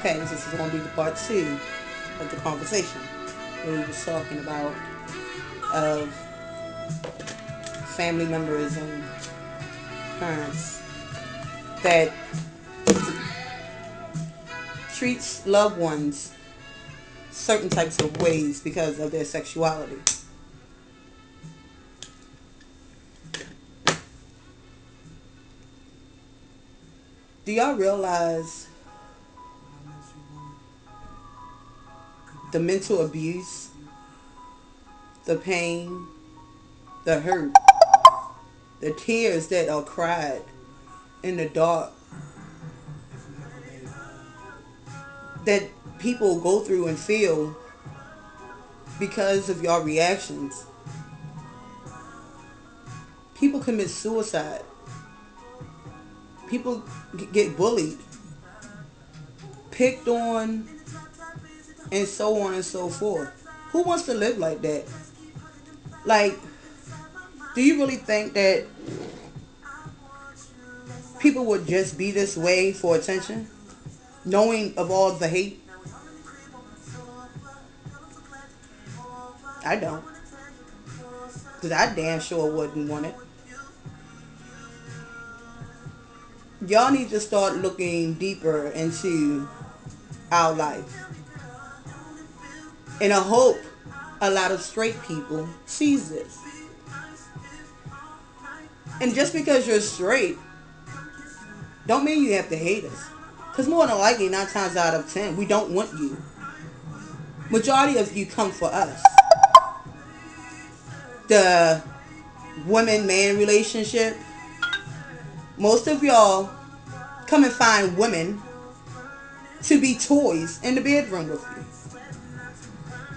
Okay, this is going to be the part two of the conversation where we was talking about of family members and parents that treats loved ones certain types of ways because of their sexuality. Do y'all realize the mental abuse, the pain, the hurt, the tears that are cried in the dark that people go through and feel because of your reactions? People commit suicide. People get bullied, picked on, and so on and so forth. Who wants to live like that? Like, do you really think that people would just be this way for attention? Knowing of all the hate? I don't. Because I damn sure wouldn't want it. Y'all need to start looking deeper into our life. And I hope a lot of straight people sees this. And just because you're straight, don't mean you have to hate us. Because more than likely, 9 times out of 10, we don't want you. Majority of you come for us. The woman-man relationship, most of y'all come and find women to be toys in the bedroom with you.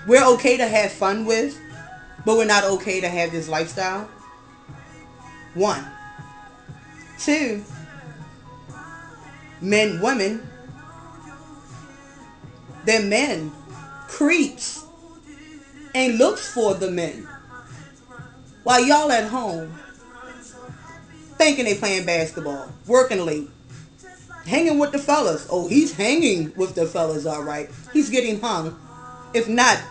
We're okay to have fun with, but we're not okay to have this lifestyle. One. Two, men, women, they're men, creeps, and looks for the men. While y'all at home, thinking they playing basketball, working late, hanging with the fellas. Oh, he's hanging with the fellas, all right. He's getting hung. If not,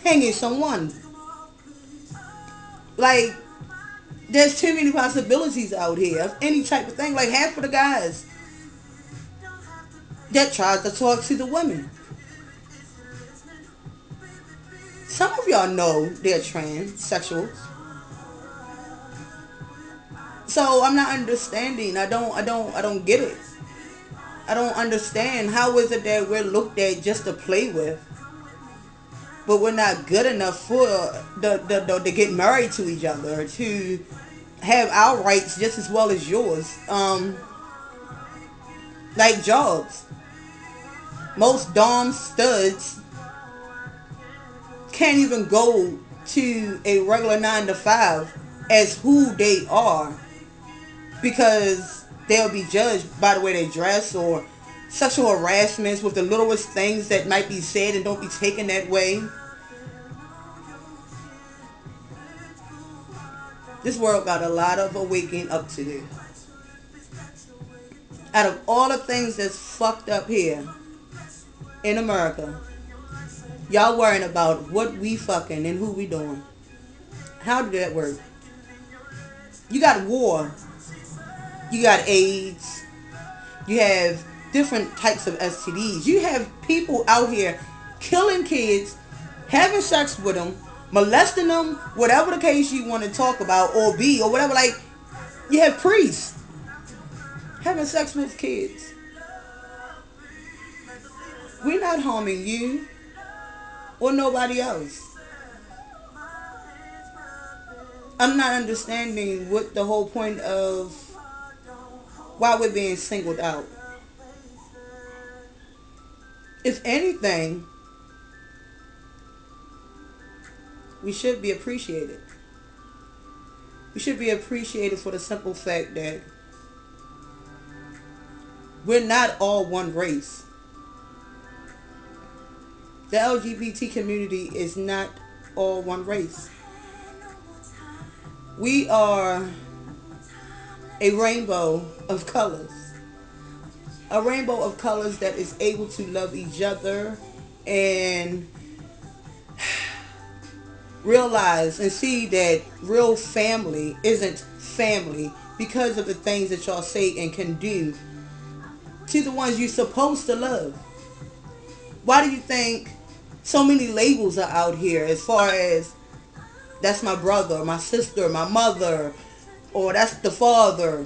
hanging someone. Like, there's too many possibilities out here of any type of thing. Like, half of the guys that tries to talk to the women. Some of y'all know they're transsexuals. So I'm not understanding. I don't get it. I don't understand. How is it that we're looked at just to play with, but we're not good enough for to get married to each other, to have our rights just as well as yours. Like jobs. Most dom studs can't even go to a regular 9 to 5 as who they are because they'll be judged by the way they dress or sexual harassments with the littlest things that might be said and don't be taken that way. This world got a lot of waking up to do. Out of all the things that's fucked up here in America, y'all worrying about what we fucking and who we doing. How did that work? You got war. You got AIDS. You have different types of STDs. You have people out here killing kids, having sex with them, molesting them, whatever the case you want to talk about or be or whatever. Like, you have priests having sex with kids. We're not harming you or nobody else. I'm not understanding what the whole point of why we're being singled out. If anything, we should be appreciated. We should be appreciated for the simple fact that we're not all one race. The LGBT community is not all one race. We are a rainbow of colors. A rainbow of colors that is able to love each other and realize and see that real family isn't family because of the things that y'all say and can do to the ones you're supposed to love. Why do you think so many labels are out here as far as that's my brother, my sister, my mother, or that's the father?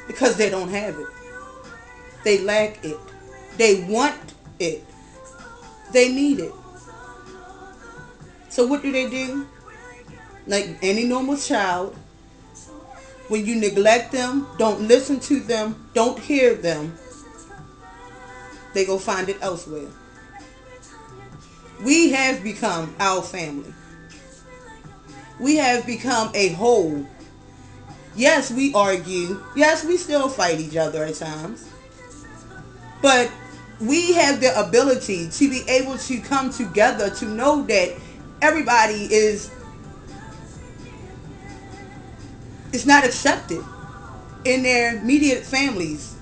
Because they don't have it. They lack it. They want it. They need it. So what do? Like any normal child, when you neglect them, don't listen to them, don't hear them, they go find it elsewhere. We have become our family. We have become a whole. Yes, we argue. Yes, we still fight each other at times. But we have the ability to be able to come together to know that everybody is not accepted in their immediate families.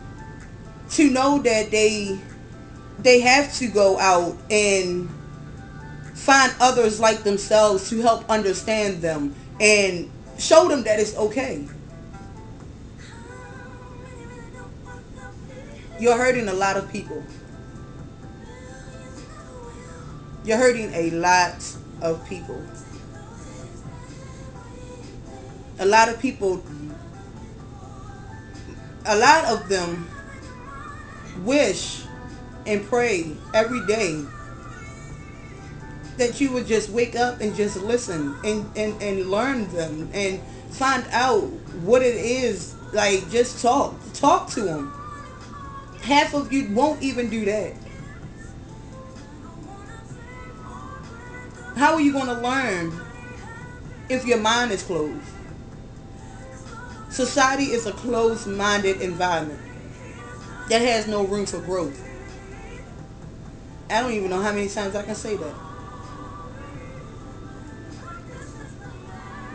To know that they have to go out and find others like themselves to help understand them and show them that it's okay. You're hurting a lot of people. You're hurting a lot of people. A lot of people, a lot of them wish and pray every day that you would just wake up and just listen and learn them and find out what it is. Like, just talk to them. Half of you won't even do that. How are you going to learn if your mind is closed? Society is a closed-minded environment that has no room for growth. I don't even know how many times I can say that.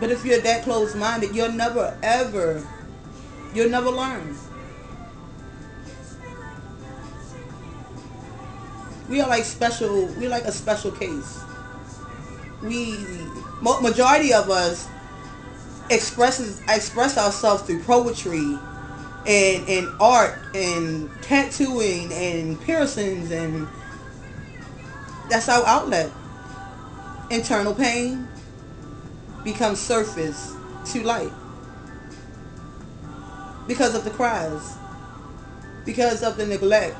But if you're that closed-minded, you'll never learn. We are like special, we're like a special case. We, majority of us express ourselves through poetry and art and tattooing and piercings, and that's our outlet. Internal pain becomes surface to light because of the cries, because of the neglect,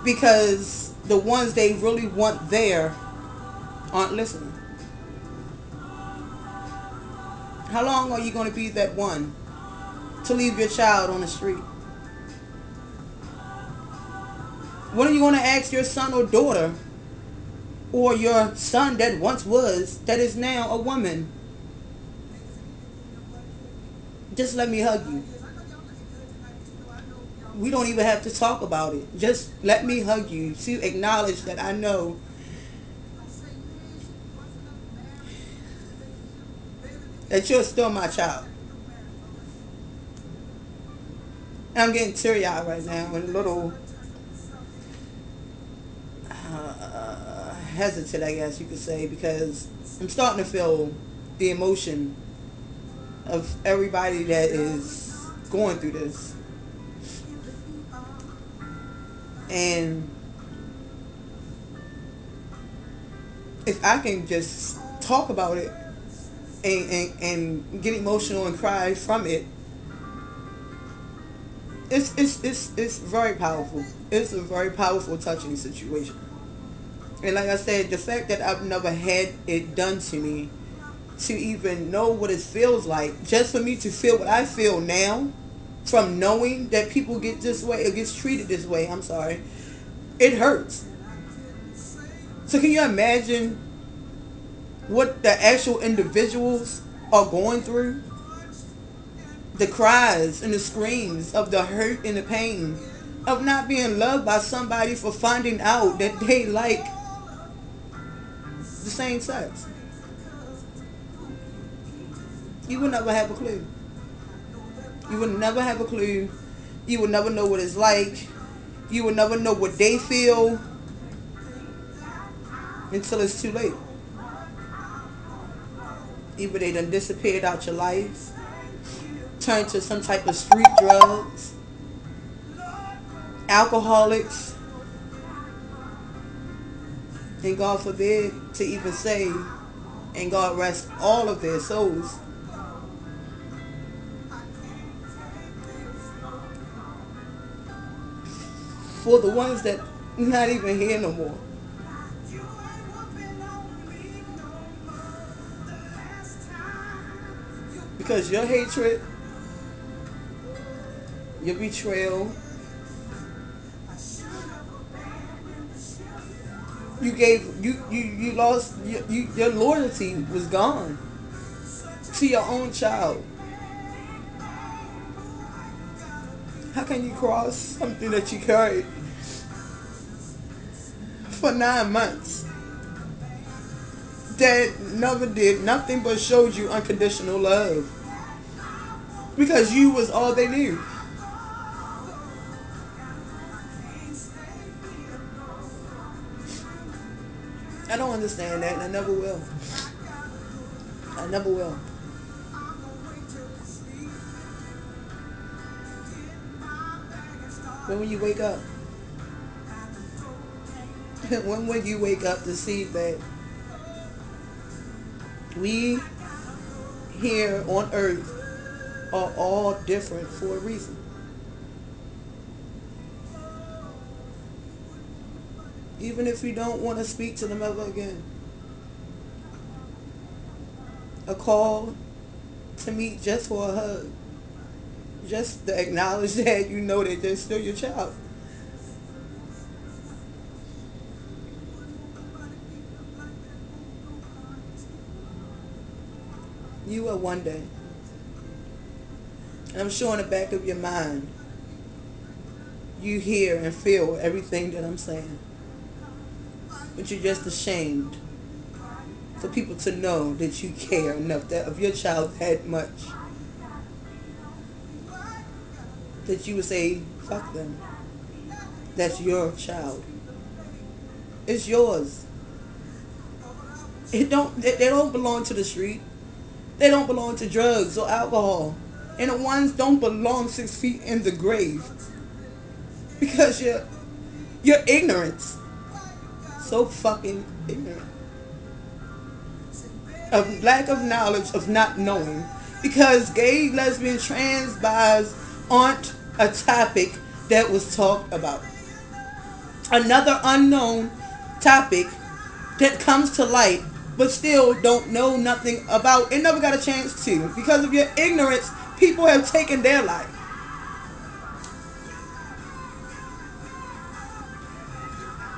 because the ones they really want there aren't listening. How long are you going to be that one to leave your child on the street? When are you going to ask your son or daughter, or your son that once was, that is now a woman, just let me hug you? We don't even have to talk about it. Just let me hug you to acknowledge that I know that you're still my child. And I'm getting teary-eyed right now and a little hesitant, I guess you could say, because I'm starting to feel the emotion of everybody that is going through this. And if I can just talk about it and get emotional and cry from it, it's very powerful. It's a very powerful, touching situation. And like I said, the fact that I've never had it done to me, to even know what it feels like, just for me to feel what I feel now, from knowing that people get this way or gets treated this way, I'm sorry, it hurts. So can you imagine what the actual individuals are going through? The cries and the screams of the hurt and the pain of not being loved by somebody for finding out that they like the same sex. You will never have a clue. You will never have a clue You will never know what it's like. You will never know what they feel until it's too late. Either they done disappeared out your life, turned to some type of street drugs, alcoholics, and God forbid to even say, and God rest all of their souls. For the ones that not even here no more. Because your hatred, your betrayal, you lost your loyalty was gone to your own child. How can you cross something that you carried for 9 months that never did nothing but showed you unconditional love because you was all they knew? I don't understand that, and I never will. I never will. When will you wake up? When will you wake up to see that we here on earth are all different for a reason? Even if you don't want to speak to them ever again, a call to meet just for a hug, just to acknowledge that you know that they're still your child. You will one day. And I'm sure in the back of your mind, you hear and feel everything that I'm saying. But you're just ashamed for people to know that you care enough that of your child that much that you would say, fuck them. That's your child. It's yours. They don't belong to the street. They don't belong to drugs or alcohol. And the ones don't belong 6 feet in the grave. Because you're ignorant. So fucking ignorant. Of lack of knowledge of not knowing. Because gay, lesbian, trans, bis aren't a topic that was talked about. Another unknown topic that comes to light but still don't know nothing about and never got a chance to. Because of your ignorance, people have taken their life.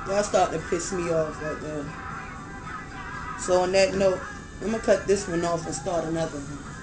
Y'all starting to piss me off right now. So on that note, I'm gonna cut this one off and start another one.